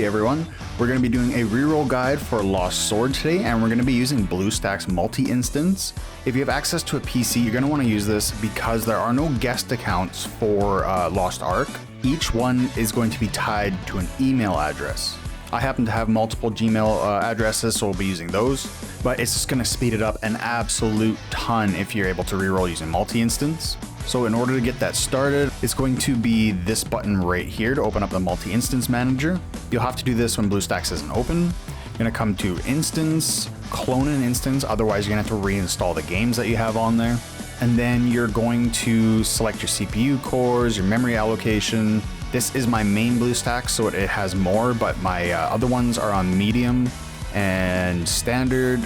Hey everyone, we're going to be doing a reroll guide for Lost Sword today, and we're going to be using BlueStacks multi-instance. If you have access to a PC, you're going to want to use this because there are no guest accounts for Lost Ark. Each one is going to be tied to an email address. I happen to have multiple Gmail addresses, so we'll be using those, but it's just going to speed it up an absolute ton if you're able to reroll using multi-instance. So in order to get that started, it's going to be this button right here to open up the multi-instance manager. You'll have to do this when BlueStacks isn't open. You're gonna come to instance, clone an instance, otherwise you're gonna have to reinstall the games that you have on there. And then you're going to select your CPU cores, your memory allocation. This is my main BlueStacks, so it has more, but my other ones are on medium and standard,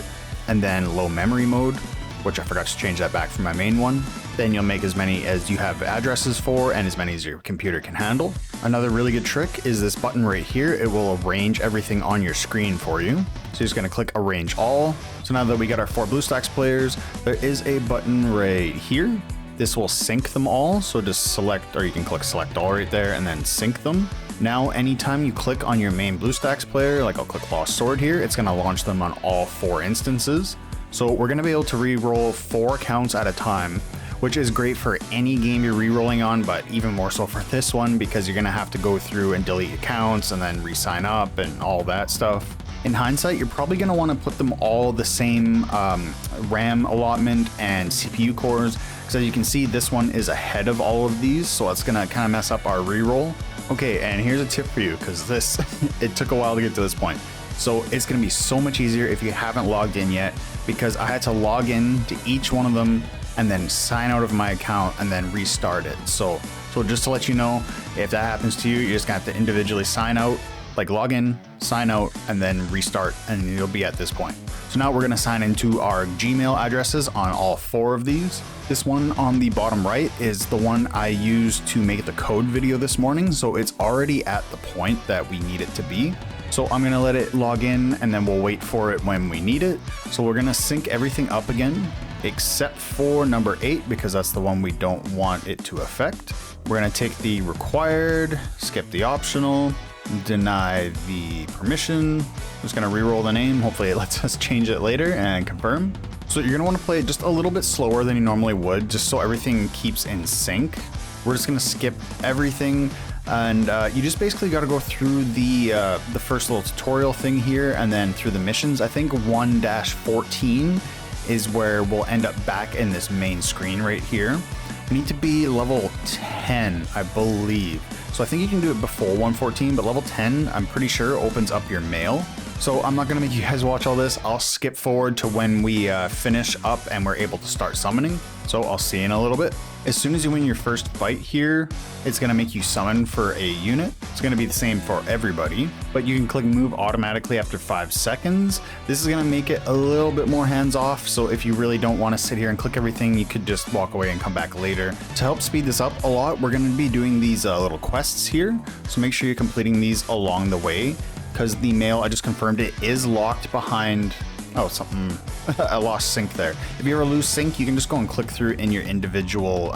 and then low memory mode, which I forgot to change that back from my main one. Then you'll make as many as you have addresses for and as many as your computer can handle. Another really good trick is this button right here. It will arrange everything on your screen for you. So you're just gonna click arrange all. So now that we got our 4 BlueStacks players, there is a button right here. This will sync them all. So just select, or you can click select all right there and then sync them. Now, anytime you click on your main BlueStacks player, like I'll click Lost Sword here, it's gonna launch them on all 4 instances. So we're gonna be able to re-roll 4 accounts at a time, which is great for any game you're re-rolling on, but even more so for this one because you're gonna have to go through and delete accounts and then re-sign up and all that stuff. In hindsight, you're probably gonna wanna put them all the same RAM allotment and CPU cores, because as you can see, this one is ahead of all of these, so it's gonna kind of mess up our re-roll. Okay, and here's a tip for you, because this, it took a while to get to this point. So it's gonna be so much easier if you haven't logged in yet, because I had to log in to each one of them and then sign out of my account and then restart it. So just to let you know, if that happens to you, you're just gonna have to individually sign out, like log in, sign out, and then restart, and you'll be at this point. So now we're gonna sign into our Gmail addresses on all 4 of these. This one on the bottom right is the one I used to make the code video this morning, so it's already at the point that we need it to be. So I'm gonna let it log in and then we'll wait for it when we need it. So we're gonna sync everything up again, except for number 8, because that's the one we don't want it to affect. We're gonna take the required, skip the optional, deny the permission. I'm just gonna re-roll the name. Hopefully it lets us change it later and confirm. So you're gonna wanna play it just a little bit slower than you normally would, just so everything keeps in sync. We're just gonna skip everything, and you just basically got to go through the first little tutorial thing here and then through the missions. I think 1-14 is where we'll end up back in this main screen right here. We need to be level 10, I believe. So I think you can do it before 114, but level 10, I'm pretty sure, opens up your mail. So I'm not gonna make you guys watch all this. I'll skip forward to when we finish up and we're able to start summoning. So I'll see you in a little bit. As soon as you win your first fight here, it's gonna make you summon for a unit. It's gonna be the same for everybody, but you can click move automatically after 5 seconds. This is gonna make it a little bit more hands-off, so if you really don't wanna sit here and click everything, you could just walk away and come back later. To help speed this up a lot, we're gonna be doing these little quests here, so make sure you're completing these along the way, because the mail, I just confirmed it, is locked behind, oh, something, I lost sync there. If you ever lose sync, you can just go and click through in your individual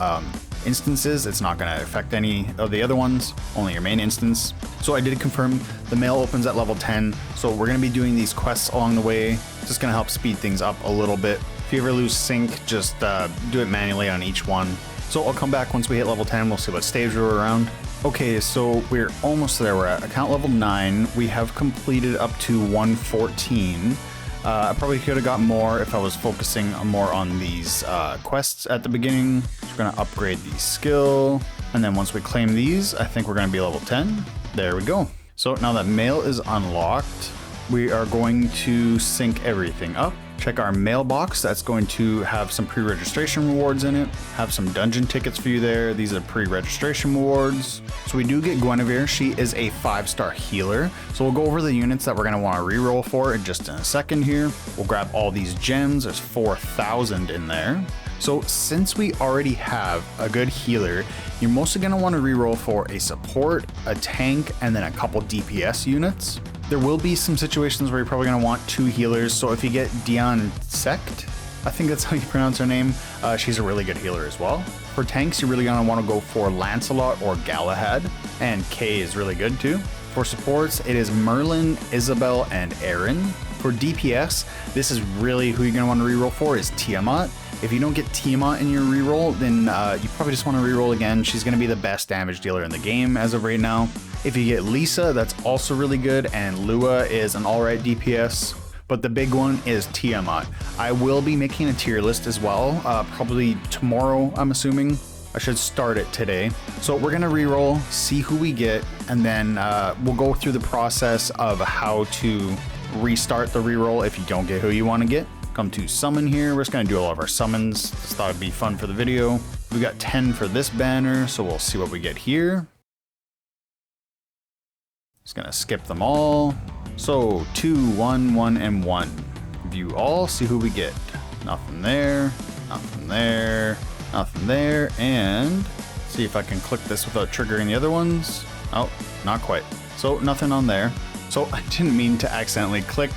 instances. It's not gonna affect any of the other ones, only your main instance. So I did confirm the mail opens at level 10, so we're gonna be doing these quests along the way. It's just gonna help speed things up a little bit. If you ever lose sync, just do it manually on each one. So I'll come back once we hit level 10, we'll see what stage we're around. Okay, so we're almost there. We're at account level 9. We have completed up to 114. I probably could have got more if I was focusing more on these quests at the beginning. We're gonna upgrade the skill, and then once we claim these, I think we're gonna be level 10. There we go. So now that mail is unlocked, we are going to sync everything up. Check our mailbox. That's going to have some pre-registration rewards in it. Have some dungeon tickets for you there. These are pre-registration rewards. So we do get Guinevere. She is a 5-star healer. So we'll go over the units that we're going to want to reroll for in just in a second here. We'll grab all these gems. There's 4,000 in there. So since we already have a good healer, you're mostly going to want to reroll for a support, a tank, and then a couple DPS units. There will be some situations where you're probably going to want 2 healers, so if you get Dion Sect, I think that's how you pronounce her name, she's a really good healer as well. For tanks, you're really going to want to go for Lancelot or Galahad, and Kay is really good too. For supports, it is Merlin, Isabel, and Aaron. For DPS, this is really who you're going to want to reroll for is Tiamat. If you don't get Tiamat in your reroll, then you probably just want to reroll again. She's going to be the best damage dealer in the game as of right now. If you get Lisa, that's also really good, and Lua is an alright DPS. But the big one is Tiamat. I will be making a tier list as well, probably tomorrow, I'm assuming. I should start it today. So we're gonna reroll, see who we get, and then we'll go through the process of how to restart the reroll if you don't get who you want to get. Come to summon here. We're just gonna do all of our summons. Just thought it'd be fun for the video. We got 10 for this banner, so we'll see what we get here. Just gonna skip them all. So 2, 1, 1, and 1. View all, see who we get. Nothing there, nothing there, nothing there, and see if I can click this without triggering the other ones. Oh, not quite. So nothing on there. So I didn't mean to accidentally click.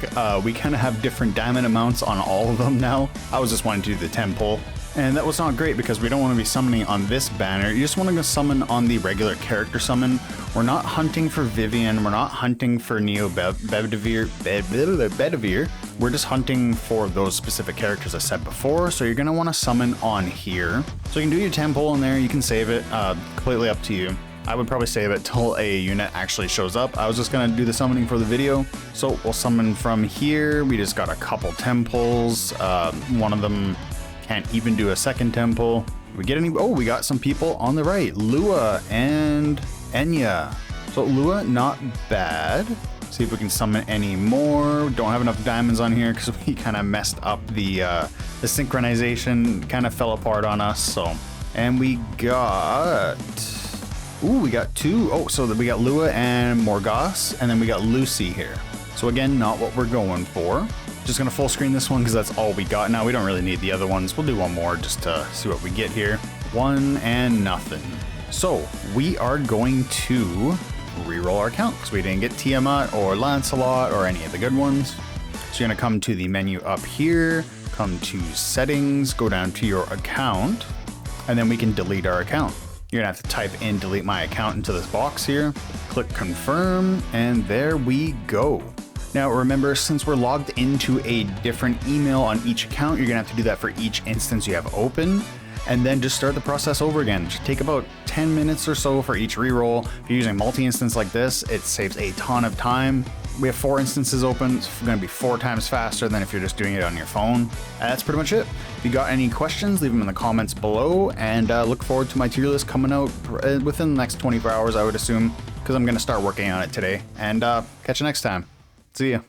We kind of have different diamond amounts on all of them now. I was just wanting to do the 10 pull. And that was not great because we don't want to be summoning on this banner. You just want to go summon on the regular character summon. We're not hunting for Vivian. We're not hunting for Neo Bedivere. We're just hunting for those specific characters I said before. So you're going to want to summon on here. So you can do your 10 pull in there. You can save it. Completely up to you. I would probably save it till a unit actually shows up. I was just going to do the summoning for the video. So we'll summon from here. We just got a couple 10 pulls. One of them can't even do a second temple. We get any? Oh, we got some people on the right. Lua and Enya. So Lua, not bad. See if we can summon any more. Don't have enough diamonds on here because we kind of messed up the synchronization. Kind of fell apart on us. So, and we got. Ooh, we got 2. Oh, so we got Lua and Morgas, and then we got Lucy here. So again, not what we're going for. Just gonna full screen this one because that's all we got. Now we don't really need the other ones. We'll do one more just to see what we get here. 1 and nothing. So we are going to reroll our account because we didn't get Tiamat or Lancelot or any of the good ones. So you're gonna come to the menu up here, come to settings, go down to your account, and then we can delete our account. You're gonna have to type in delete my account into this box here, click confirm, and there we go. Now remember, since we're logged into a different email on each account, you're gonna have to do that for each instance you have open, and then just start the process over again. It should take about 10 minutes or so for each reroll. If you're using multi-instance like this, it saves a ton of time. We have 4 instances open. It's gonna be 4 times faster than if you're just doing it on your phone. That's pretty much it. If you got any questions, leave them in the comments below, and look forward to my tier list coming out within the next 24 hours, I would assume, because I'm gonna start working on it today. And catch you next time. See ya.